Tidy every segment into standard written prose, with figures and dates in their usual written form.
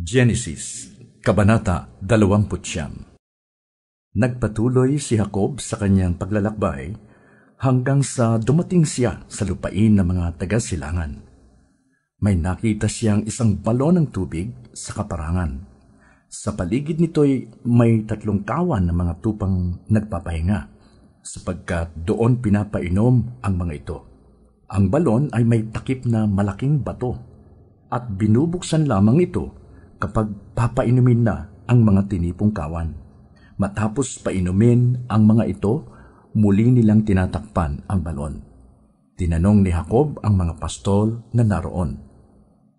Genesis, Kabanata 29. Nagpatuloy si Jacob sa kanyang paglalakbay hanggang sa dumating siya sa lupain ng mga taga-silangan. May nakita siyang isang balon ng tubig sa kaparangan. Sa paligid nito'y may 3 kawan ng mga tupang nagpapahinga, sapagkat doon pinapainom ang mga ito. Ang balon ay may takip na malaking bato, at binubuksan lamang ito kapag papainumin na ang mga tinipong kawan. Matapos painumin ang mga ito, muli nilang tinatakpan ang balon. Tinanong ni Jacob ang mga pastol na naroon,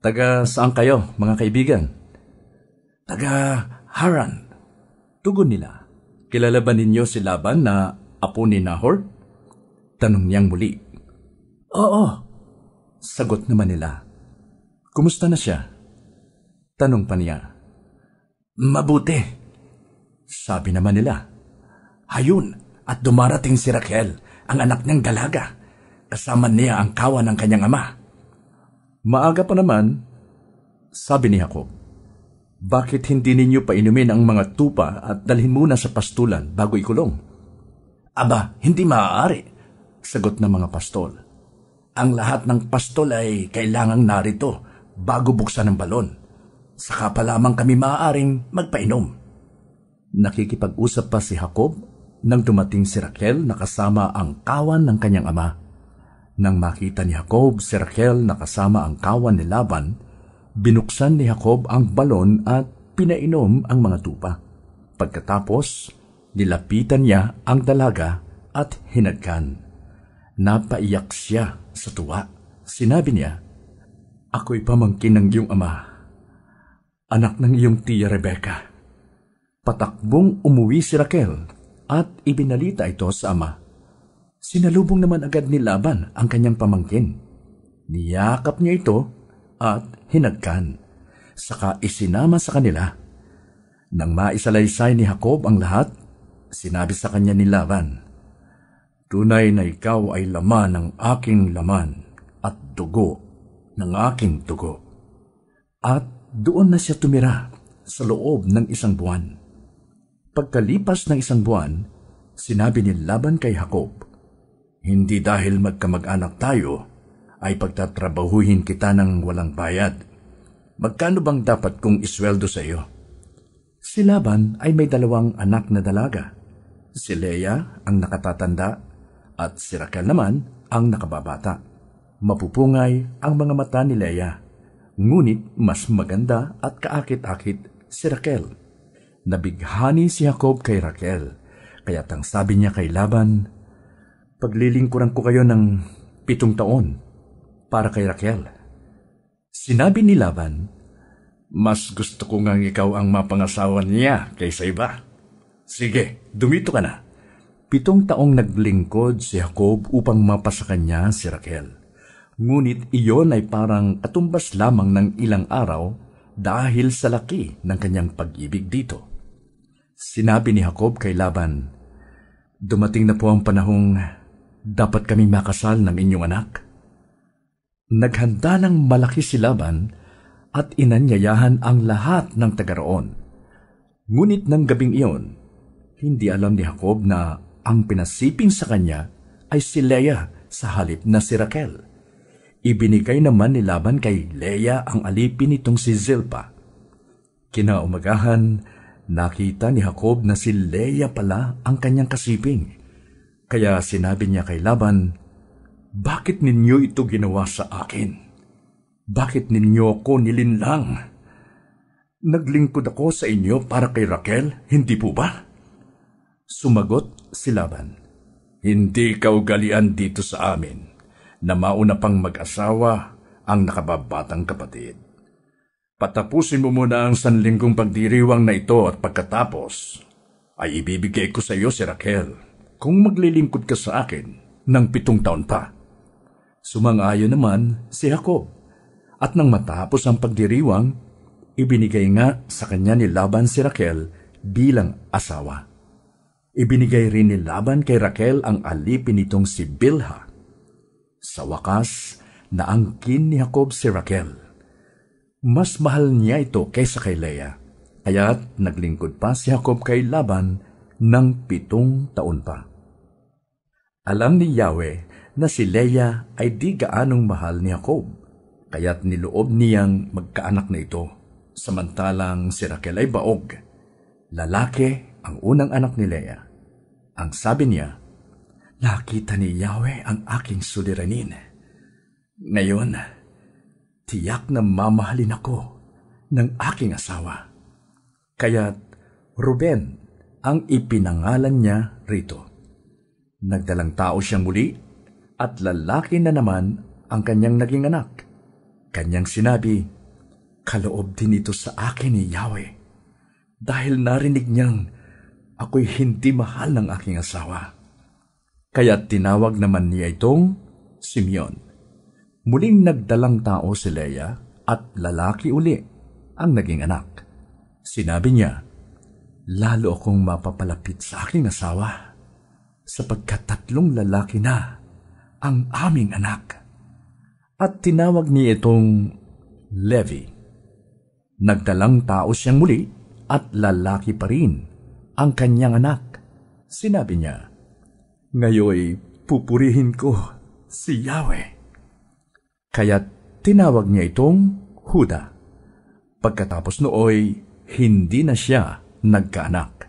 "Taga saan kayo, mga kaibigan?" "Taga Haran." Tugon nila, "Kilala ba ninyo si Laban na apo ni Nahor?" Tanong niyang muli. "Oo," sagot naman nila. "Kumusta na siya?" Tanong pa niya. "Mabuti," sabi naman nila. "Hayun, at dumarating si Raquel, ang anak niyang dalaga. Kasama niya ang kawan ng kanyang ama." "Maaga pa naman," sabi ni Jacob. "Bakit hindi ninyo painumin ang mga tupa at dalhin muna sa pastulan bago ikulong?" "Aba, hindi maaari," sagot ng mga pastol. "Ang lahat ng pastol ay kailangang narito bago buksan ang balon. Saka pa lamang kami maaaring magpainom." Nakikipag-usap pa si Jacob nang dumating si Raquel na kasama ang kawan ng kanyang ama. Nang makita ni Jacob si Raquel na kasama ang kawan ni Laban, binuksan ni Jacob ang balon at pinainom ang mga tupa. Pagkatapos, nilapitan niya ang dalaga at hinagkan. Napaiyak siya sa tuwa. Sinabi niya, "Ako'y pamangkin ng iyong ama, anak ng iyong tiya Rebecca." Patakbong umuwi si Raquel at ibinalita ito sa ama. Sinalubong naman agad ni Laban ang kanyang pamangkin. Niyakap niya ito at hinagkan, saka isinama sa kanila. Nang maisalaysay ni Jacob ang lahat, sinabi sa kanya ni Laban, "Tunay na ikaw ay laman ng aking laman at dugo ng aking dugo." At doon na siya tumira sa loob ng 1 buwan. Pagkalipas ng 1 buwan, sinabi ni Laban kay Jacob, "Hindi dahil magkamag-anak tayo, ay pagtatrabahuhin kita ng walang bayad. Magkano bang dapat kong isweldo sa iyo?" Si Laban ay may 2 anak na dalaga. Si Leah ang nakatatanda at si Raquel naman ang nakababata. Mapupungay ang mga mata ni Leah, ngunit mas maganda at kaakit-akit si Raquel. Nabighani si Jacob kay Raquel, kaya tang sabi niya kay Laban, "Paglilingkuran ko kayo ng 7 taon para kay Raquel." Sinabi ni Laban, "Mas gusto ko ngang ikaw ang mapangasawa niya kaysa iba. Sige, dumito ka na." 7 taong naglingkod si Jacob upang mapasa kanya si Raquel. Ngunit iyon ay parang katumbas lamang ng ilang araw dahil sa laki ng kanyang pag-ibig dito. Sinabi ni Jacob kay Laban, "Dumating na po ang panahong dapat kaming makasal ng inyong anak." Naghanda ng malaki si Laban at inanyayahan ang lahat ng taga-roon. Ngunit ng gabing iyon, hindi alam ni Jacob na ang pinasiping sa kanya ay si Leah sa halip na si Raquel. Ibinigay naman ni Laban kay Leah ang alipin nitong si Zilpa. Kinaumagahan, nakita ni Jacob na si Leah pala ang kanyang kasiping. Kaya sinabi niya kay Laban, "Bakit ninyo ito ginawa sa akin? Bakit ninyo ako nilinlang? Naglingkod ako sa inyo para kay Raquel, hindi po ba?" Sumagot si Laban, "Hindi kaugalian dito sa amin na mauna pang mag-asawa ang nakababatang kapatid. Patapusin mo muna ang 1 linggong pagdiriwang na ito at pagkatapos ay ibibigay ko sa iyo si Raquel kung maglilingkod ka sa akin ng 7 taon pa." Sumang-ayon naman si Jacob, at nang matapos ang pagdiriwang, ibinigay nga sa kanya ni Laban si Raquel bilang asawa. Ibinigay rin ni Laban kay Raquel ang alipin nitong si Bilha. Sa wakas, naangkin ni Jacob si Raquel. Mas mahal niya ito kaysa kay Leah, kaya't naglingkod pa si Jacob kay Laban ng 7 taon pa. Alam ni Yahweh na si Leah ay di gaanong mahal ni Jacob, kaya't niloob niyang magkaanak na ito, samantalang si Raquel ay baog. Lalaki ang unang anak ni Leah. Ang sabi niya, "Nakita ni Yahweh ang aking suliranin. Ngayon, tiyak na mamahalin ako ng aking asawa." Kaya't Ruben ang ipinangalan niya rito. Nagdalang tao siyang muli at lalaki na naman ang kanyang naging anak. Kanyang sinabi, "Kaloob din ito sa akin ni Yahweh, dahil narinig niyang ako'y hindi mahal ng aking asawa." Kaya tinawag naman niya itong Simeon. Muling nagdalang tao si Leah at lalaki uli ang naging anak. Sinabi niya, "Lalo akong mapapalapit sa aking asawa, sapagkat 3 lalaki na ang aming anak." At tinawag niya itong Levi. Nagdalang tao siyang muli at lalaki pa rin ang kanyang anak. Sinabi niya, "Ngayoy pupurihin ko si Yahweh." Kaya't tinawag niya itong Huda. Pagkatapos nooy, hindi na siya nagkaanak.